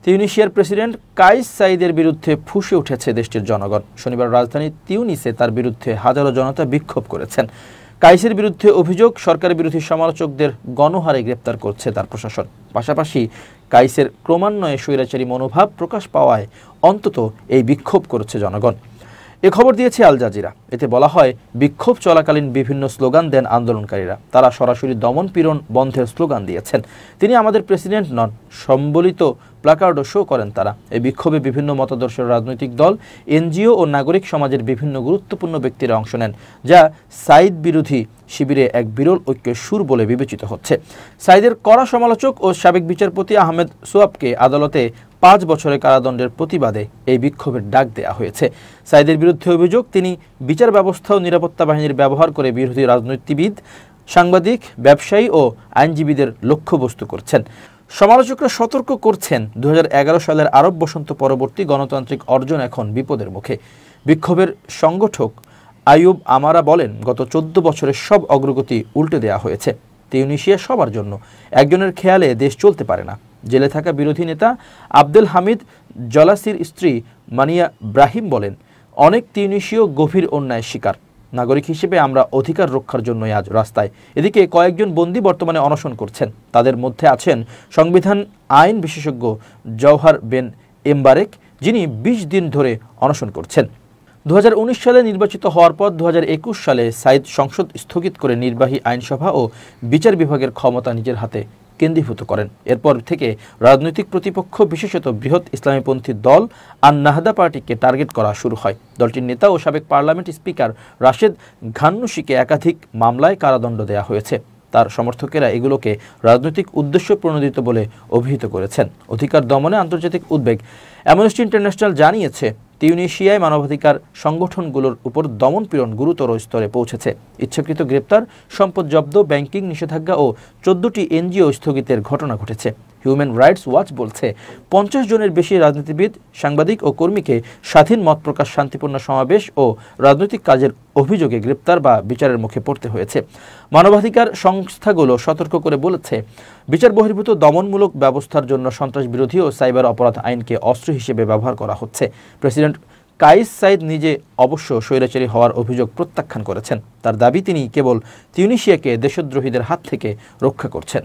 তিউনিসিয়ার president Kais সাইদের বিরুদ্ধে ফুঁসে উঠেছে দেশটির জনগণ। শনিবার রাজধানী তিউনিসে তার বিরুদ্ধে হাজারো জনতা বিক্ষোভ করেছেন। কাইসের বিরুদ্ধে অভিযোগ, সরকার বিরোধী সমালোচকদের গণহারে গ্রেপ্তার করছে তার প্রশাসন। পাশাপাশি কাইসের ক্রমান্বয়ে স্বৈরাচারী মনোভাব প্রকাশ পাওয়ায় অন্তত এই বিক্ষোভ করেছে জনগণ। এ খবর দিয়েছে আল জাজিরা। এতে বলা হয়, বিক্ষোভ চলাকালীন বিভিন্ন স্লোগান দেন আন্দোলনকারীরা। তারা সরাসরি দমন পীড়ন বন্ধের স্লোগান দিয়েছেন। তিনি আমাদের প্রেসিডেন্ট নন সম্বলিত প্ল্যাকার্ডও শো করেন তারা। এই বিক্ষোভে বিভিন্ন মতাদর্শের রাজনৈতিক দল, এনজিও ও নাগরিক সমাজের বিভিন্ন গুরুত্বপূর্ণ ব্যক্তিরা অংশ নেন, যা সাইদ বিরোধী শিবিরে এক বিরল ঐক্যের সুর বলে বিবেচিত হচ্ছে। সাইদের কড়া সমালোচক ও সাবেক বিচারপতি আহমেদ সোয়াবকে আদালতে 5 বছরের কারাদণ্ডের প্রতিবাদে এই বিক্ষোভের ডাক দেওয়া হয়েছে। সাইদের বিরুদ্ধে অভিযোগ, তিনি বিচার ব্যবস্থা ও নিরাপত্তা বাহিনীর ব্যবহার করে বিরোধী রাজনীতিবিদ, সাংবাদিক, ব্যবসায়ী ও আইনজীবীদের লক্ষ্যবস্তু করছেন। সমালোচকরা সতর্ক করছেন, 2011 সালের আরব বসন্ত পরবর্তী গণতান্ত্রিক অর্জন এখন বিপদের মুখে। বিক্ষোভের সংগঠক আইয়ুব আমারা বলেন, গত 14 বছরের সব অগ্রগতি উল্টে দেওয়া হয়েছে। তিউনিসিয়া সবার জন্য, একজনের খেয়ালে দেশ চলতে পারে না। জেলে থাকা বিরোধী নেতা আব্দুল হামিদ জলাসির স্ত্রী মানিয়া ব্রাহিম বলেন, অনেক তিউনিসীয় গভীর অন্যায়ের শিকার। নাগরিক হিসেবে আমরা অধিকার রক্ষার জন্যই আজ রাস্তায়। এদিকে কয়েকজন বন্দী বর্তমানে অনশন করছেন। তাদের মধ্যে আছেন সংবিধান আইন বিশেষজ্ঞ জওহার বেন এমবারেক, যিনি 20 দিন ধরে অনশন করছেন। 2019 সালে নির্বাচিত হওয়ার পর 2021 সালে সাইদ সংসদ স্থগিত করে নির্বাহী আইনসভা ও বিচার বিভাগের ক্ষমতা নিজের হাতে কেন্দ্রীভূত করেন। এরপর থেকে রাজনৈতিক প্রতিপক্ষ, বিশেষত বৃহৎ ইসলামীপন্থী দল আন নাহদা পার্টিকে টার্গেট করা শুরু হয়। দলটির নেতা ও সাবেক পার্লামেন্ট স্পিকার রাশেদ ঘান্নুশিকে একাধিক মামলায় কারাদণ্ড দেওয়া হয়েছে। তার সমর্থকেরা এগুলোকে রাজনৈতিক উদ্দেশ্য প্রণোদিত বলে অভিহিত করেছেন। অধিকার দমনে আন্তর্জাতিক উদ্বেগ। অ্যামনেস্টি ইন্টারন্যাশনাল জানিয়েছে, তিউনিসিয়ায় মানবাধিকার সংগঠনগুলোর উপর দমনপীড়ন গুরুতর স্তরে পৌঁছেছে। ইচ্ছাকৃত গ্রেপ্তার, সম্পদ জব্দ, ব্যাংকিং নিষেধাজ্ঞা ও 14টি এনজিও স্থগিতের ঘটনা ঘটেছে। হিউম্যান রাইটস ওয়াচ বলছে, 50 জনের বেশি রাজনীতিবিদ, সাংবাদিক ও কর্মীকে স্বাধীন মত প্রকাশ, শান্তিপূর্ণ সমাবেশ ও রাজনৈতিক কাজের অভিযোগে গ্রেপ্তার বা বিচারের মুখে পড়তে হয়েছে। মানবাধিকার সংস্থাগুলো সতর্ক করে বলেছে, বিচার বহির্ভূত দমনমূলক ব্যবস্থার জন্য সন্ত্রাস বিরোধী ও সাইবার অপরাধ আইনকে অস্ত্র হিসেবে ব্যবহার করা হচ্ছে। প্রেসিডেন্ট কাইস সাইদ নিজে অবশ্য স্বৈরাচারী হওয়ার অভিযোগ প্রত্যাখ্যান করেছেন। তার দাবি, তিনি কেবল তিউনিসিয়াকে দেশদ্রোহীদের হাত থেকে রক্ষা করছেন।